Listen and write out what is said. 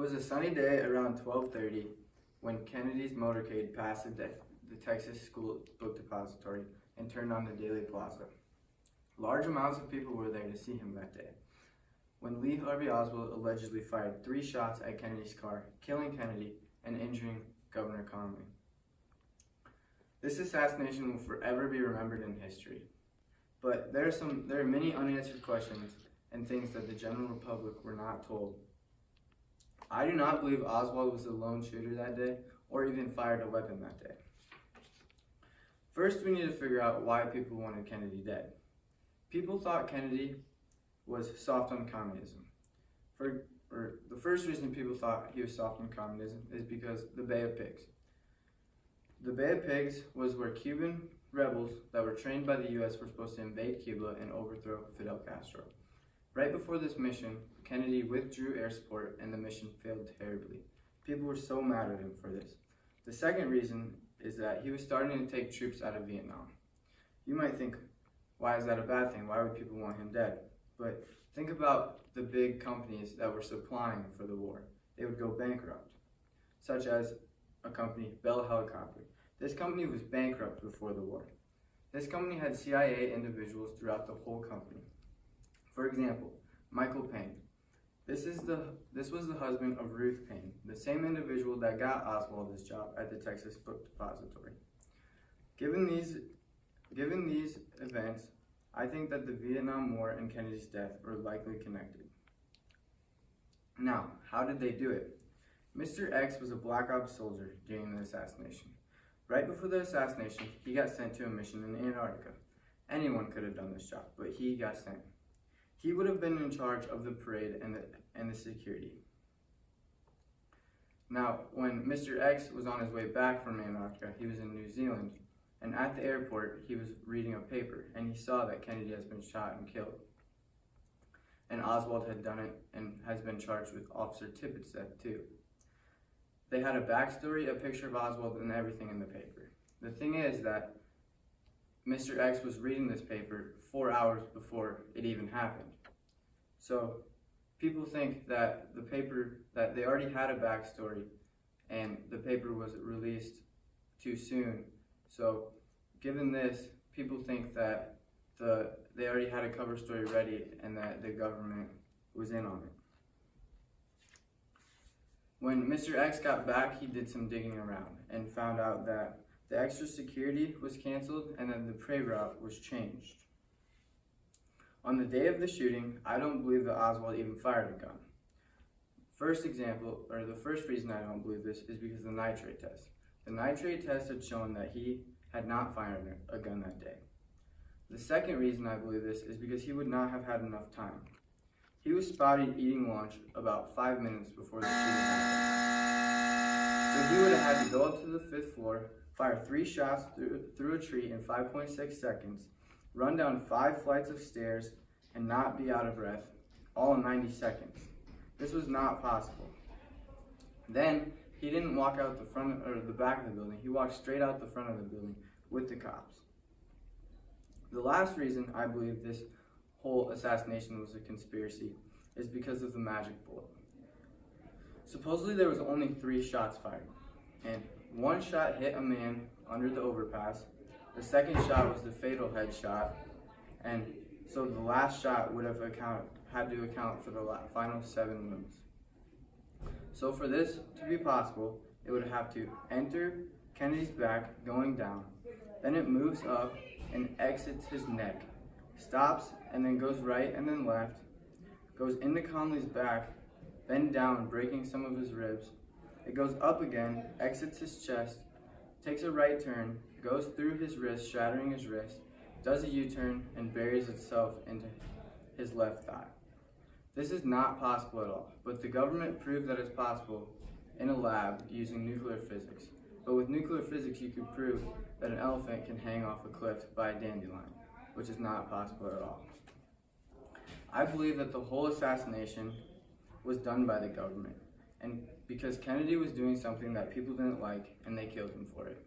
was a sunny day around 12:30 when Kennedy's motorcade passed the Texas School Book Depository and turned on the Daily Plaza. Large amounts of people were there to see him that day, when Lee Harvey Oswald allegedly fired 3 shots at Kennedy's car, killing Kennedy and injuring Governor Connally. This assassination will forever be remembered in history, but there are many unanswered questions and things that the general public were not told. I do not believe Oswald was the lone shooter that day or even fired a weapon that day. First, we need to figure out why people wanted Kennedy dead. People thought Kennedy was soft on communism. The first reason people thought he was soft on communism is because the Bay of Pigs. The Bay of Pigs was where Cuban rebels that were trained by the U.S. were supposed to invade Cuba and overthrow Fidel Castro. Right before this mission, Kennedy withdrew air support and the mission failed terribly. People were so mad at him for this. The second reason is that he was starting to take troops out of Vietnam. You might think, why is that a bad thing? Why would people want him dead? But think about the big companies that were supplying for the war. They would go bankrupt, such as a company, Bell Helicopter. This company was bankrupt before the war. This company had CIA individuals throughout the whole company. For example, Michael Payne. This was the husband of Ruth Payne, the same individual that got Oswald his job at the Texas Book Depository. Given these events, I think that the Vietnam War and Kennedy's death are likely connected. Now, how did they do it? Mr. X was a Black Ops soldier during the assassination. Right before the assassination, he got sent to a mission in Antarctica. Anyone could have done this job, but he got sent. He would have been in charge of the parade and the security. Now, when Mr. X was on his way back from Antarctica, he was in New Zealand, and at the airport, he was reading a paper, and he saw that Kennedy has been shot and killed. And Oswald had done it and has been charged with Officer Tippett's death too. They had a backstory, a picture of Oswald, and everything in the paper. The thing is that Mr. X was reading this paper 4 hours before it even happened. So people think that that they already had a backstory and the paper was released too soon. So given this, people think that they already had a cover story ready and that the government was in on it. When Mr. X got back, he did some digging around and found out that the extra security was canceled and that the parade route was changed. On the day of the shooting, I don't believe that Oswald even fired a gun. The first reason I don't believe this is because of the nitrate test. The nitrate test had shown that he had not fired a gun that day. The second reason I believe this is because he would not have had enough time. He was spotted eating lunch about 5 minutes before the shooting happened. So he would have had to go up to the 5th floor, fire 3 shots through a tree in 5.6 seconds, run down 5 flights of stairs, and not be out of breath, all in 90 seconds. This was not possible. Then, he didn't walk out the front or the back of the building. He walked straight out the front of the building with the cops. The last reason I believe this whole assassination was a conspiracy is because of the magic bullet. Supposedly there was only 3 shots fired, and 1 shot hit a man under the overpass. The second shot was the fatal headshot, and so the last shot would have had to account for the final 7 wounds. So for this to be possible, it would have to enter Kennedy's back going down, then it moves up and exits his neck, stops and then goes right and then left, goes into Connally's back, then down, breaking some of his ribs. It goes up again, exits his chest, takes a right turn, goes through his wrist, shattering his wrist, does a U-turn, and buries itself into his left thigh. This is not possible at all, but the government proved that it's possible in a lab using nuclear physics. But with nuclear physics, you could prove that an elephant can hang off a cliff by a dandelion, which is not possible at all. I believe that the whole assassination was done by the government, and because Kennedy was doing something that people didn't like, and they killed him for it.